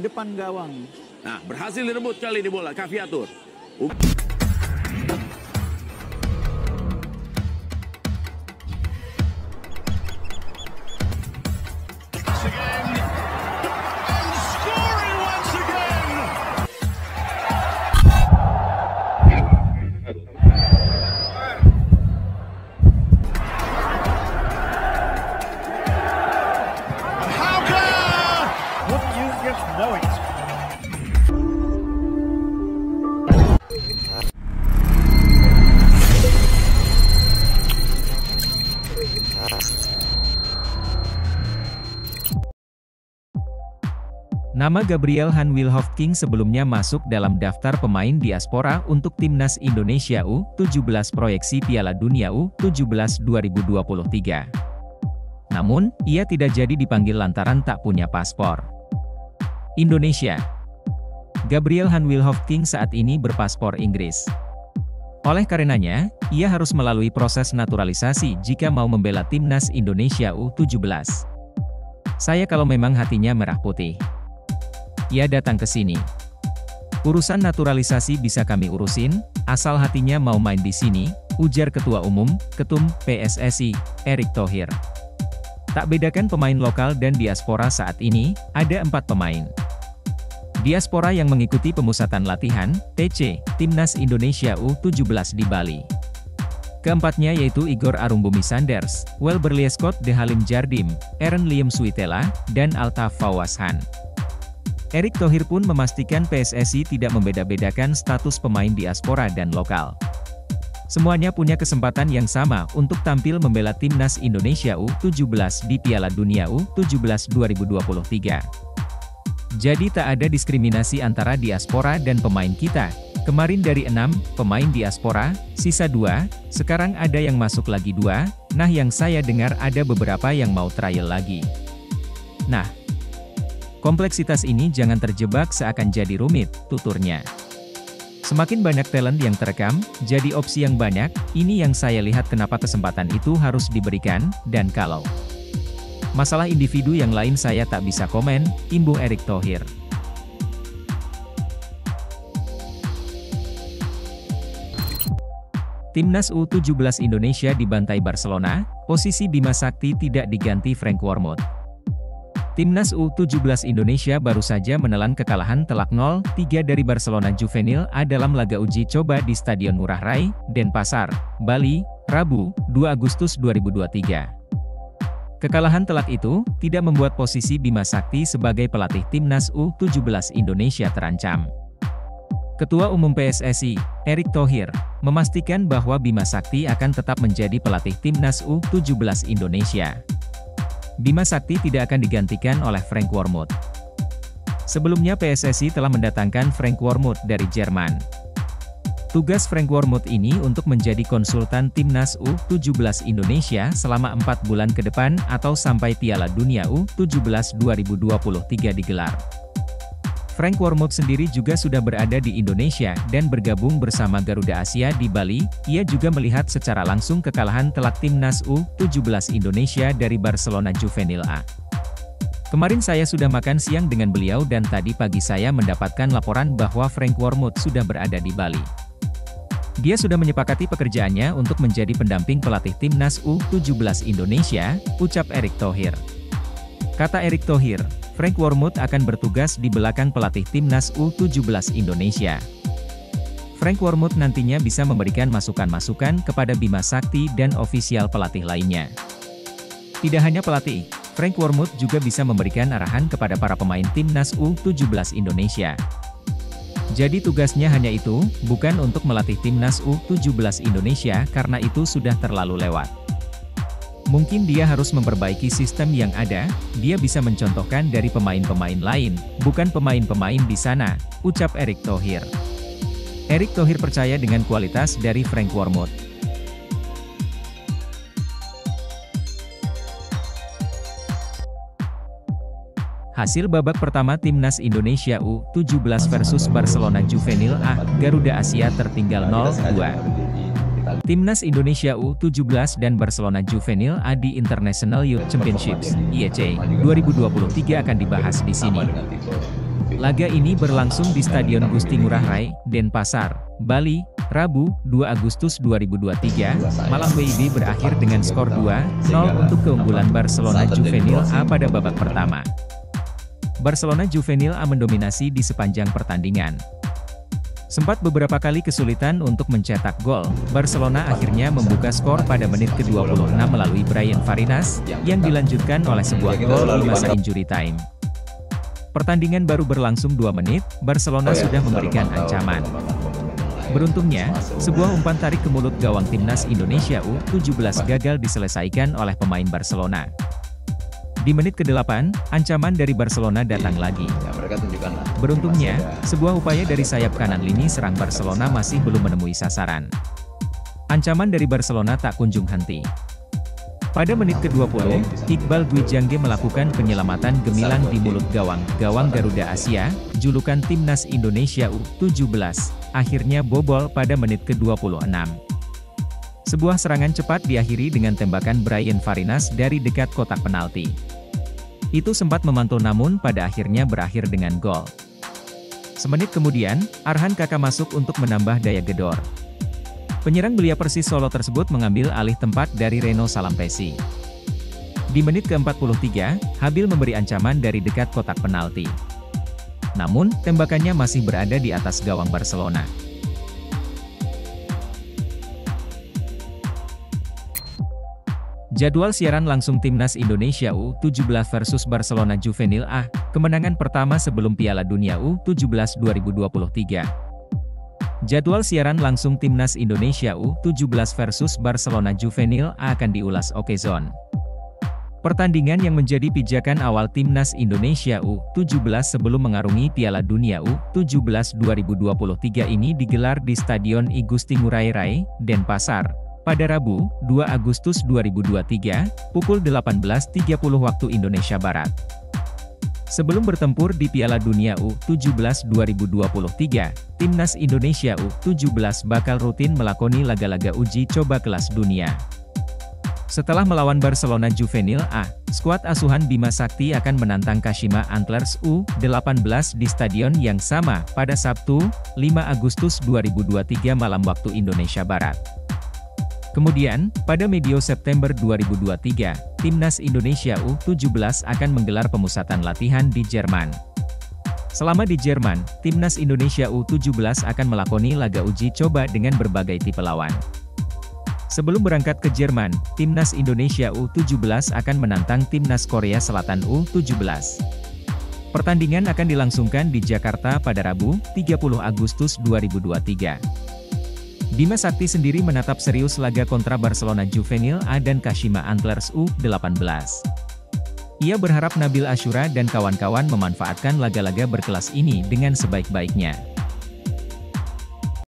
depan gawang. Nah, berhasil direbut kali ini bola, Caviatur. Nama Gabriel Han Wilhovking sebelumnya masuk dalam daftar pemain diaspora untuk Timnas Indonesia U17 proyeksi Piala Dunia U17 2023. Namun, ia tidak jadi dipanggil lantaran tak punya paspor Indonesia. Gabriel Han Wilhovking saat ini berpaspor Inggris. Oleh karenanya, ia harus melalui proses naturalisasi jika mau membela Timnas Indonesia U17. Saya kalau memang hatinya merah putih, ia datang ke sini. Urusan naturalisasi bisa kami urusin, asal hatinya mau main di sini, ujar Ketua Umum, Ketum PSSI, Erick Thohir. Tak bedakan pemain lokal dan diaspora saat ini, ada 4 pemain diaspora yang mengikuti pemusatan latihan, TC, Timnas Indonesia U17 di Bali. Keempatnya yaitu Igor Arumbumi Sanders, Welberly Scott De Halim Jardim, Aaron Liam Suitela, dan Altaf Fawazhan. Erick Thohir pun memastikan PSSI tidak membeda-bedakan status pemain diaspora dan lokal. Semuanya punya kesempatan yang sama untuk tampil membela Timnas Indonesia U17 di Piala Dunia U17 2023. Jadi tak ada diskriminasi antara diaspora dan pemain kita. Kemarin dari 6 pemain diaspora, sisa 2, sekarang ada yang masuk lagi 2, nah yang saya dengar ada beberapa yang mau trial lagi. Nah, kompleksitas ini jangan terjebak seakan jadi rumit, tuturnya. Semakin banyak talent yang terekam, jadi opsi yang banyak, ini yang saya lihat kenapa kesempatan itu harus diberikan, dan kalau masalah individu yang lain saya tak bisa komen, imbung Erick Thohir. Timnas U17 Indonesia dibantai Barcelona, posisi Bima Sakti tidak diganti Frank Wormoed. Timnas U17 Indonesia baru saja menelan kekalahan telak 0-3 dari Barcelona Juvenil A dalam laga uji coba di Stadion Ngurah Rai, Denpasar, Bali, Rabu, 2 Agustus 2023. Kekalahan telak itu tidak membuat posisi Bima Sakti sebagai pelatih Timnas U17 Indonesia terancam. Ketua Umum PSSI, Erick Thohir, memastikan bahwa Bima Sakti akan tetap menjadi pelatih Timnas U17 Indonesia. Bima Sakti tidak akan digantikan oleh Frank Wormoed. Sebelumnya PSSI telah mendatangkan Frank Wormoed dari Jerman. Tugas Frank Wormoed ini untuk menjadi konsultan Timnas U17 Indonesia selama 4 bulan ke depan atau sampai Piala Dunia U17 2023 digelar. Frank Wormoed sendiri juga sudah berada di Indonesia dan bergabung bersama Garuda Asia di Bali. Ia juga melihat secara langsung kekalahan telak Timnas U17 Indonesia dari Barcelona Juvenil A. Kemarin saya sudah makan siang dengan beliau dan tadi pagi saya mendapatkan laporan bahwa Frank Wormoed sudah berada di Bali. Dia sudah menyepakati pekerjaannya untuk menjadi pendamping pelatih Timnas U17 Indonesia, ucap Erick Thohir. Kata Erick Thohir, Frank Wormoed akan bertugas di belakang pelatih Timnas U17 Indonesia. Frank Wormoed nantinya bisa memberikan masukan-masukan kepada Bima Sakti dan ofisial pelatih lainnya. Tidak hanya pelatih, Frank Wormoed juga bisa memberikan arahan kepada para pemain Timnas U17 Indonesia. Jadi tugasnya hanya itu, bukan untuk melatih Timnas U17 Indonesia karena itu sudah terlalu lewat. Mungkin dia harus memperbaiki sistem yang ada, dia bisa mencontohkan dari pemain-pemain lain, bukan pemain-pemain di sana, ucap Erick Thohir. Erick Thohir percaya dengan kualitas dari Frank Wormoed. Hasil babak pertama Timnas Indonesia U17 versus Barcelona Juvenil A, Garuda Asia tertinggal 0-2. Timnas Indonesia U17 dan Barcelona Juvenil A di International Youth Championships (IEC) 2023 akan dibahas di sini. Laga ini berlangsung di Stadion Gusti Ngurah Rai, Denpasar, Bali, Rabu, 2 Agustus 2023. Malam WIB berakhir dengan skor 2-0 untuk keunggulan Barcelona Juvenil A pada babak pertama. Barcelona Juvenil A mendominasi di sepanjang pertandingan. Sempat beberapa kali kesulitan untuk mencetak gol, Barcelona akhirnya membuka skor pada menit ke-26 melalui Brian Farinas, yang dilanjutkan oleh sebuah gol di masa injury time. Pertandingan baru berlangsung 2 menit, Barcelona sudah memberikan ancaman. Beruntungnya, sebuah umpan tarik ke mulut gawang timnas Indonesia U17 gagal diselesaikan oleh pemain Barcelona. Di menit ke-8, ancaman dari Barcelona datang lagi. Beruntungnya, sebuah upaya dari sayap kanan lini serang Barcelona masih belum menemui sasaran. Ancaman dari Barcelona tak kunjung henti. Pada menit ke-20, Iqbal Gwijangge melakukan penyelamatan gemilang di mulut gawang Garuda Asia, julukan timnas Indonesia U17, akhirnya bobol pada menit ke-26. Sebuah serangan cepat diakhiri dengan tembakan Brian Farinas dari dekat kotak penalti. Itu sempat memantul namun pada akhirnya berakhir dengan gol. Semenit kemudian, Arhan Kaka masuk untuk menambah daya gedor. Penyerang belia Persis Solo tersebut mengambil alih tempat dari Reno Salampesi. Di menit ke-43, Habil memberi ancaman dari dekat kotak penalti. Namun, tembakannya masih berada di atas gawang Barcelona. Jadwal siaran langsung Timnas Indonesia U17 versus Barcelona Juvenil A, kemenangan pertama sebelum Piala Dunia U17 2023. Jadwal siaran langsung Timnas Indonesia U17 versus Barcelona Juvenil A akan diulas Okezone. Pertandingan yang menjadi pijakan awal Timnas Indonesia U17 sebelum mengarungi Piala Dunia U17 2023 ini digelar di Stadion I Gusti Ngurah Rai, Denpasar, pada Rabu, 2 Agustus 2023, pukul 18.30 waktu Indonesia Barat. Sebelum bertempur di Piala Dunia U17 2023, Timnas Indonesia U17 bakal rutin melakoni laga-laga uji coba kelas dunia. Setelah melawan Barcelona Juvenil A, skuad asuhan Bima Sakti akan menantang Kashima Antlers U18 di stadion yang sama pada Sabtu, 5 Agustus 2023 malam waktu Indonesia Barat. Kemudian, pada medio September 2023, Timnas Indonesia U17 akan menggelar pemusatan latihan di Jerman. Selama di Jerman, Timnas Indonesia U17 akan melakoni laga uji coba dengan berbagai tipe lawan. Sebelum berangkat ke Jerman, Timnas Indonesia U17 akan menantang Timnas Korea Selatan U17. Pertandingan akan dilangsungkan di Jakarta pada Rabu, 30 Agustus 2023. Bima Sakti sendiri menatap serius laga kontra Barcelona Juvenil A dan Kashima Antlers U18. Ia berharap Nabil Ashura dan kawan-kawan memanfaatkan laga-laga berkelas ini dengan sebaik-baiknya.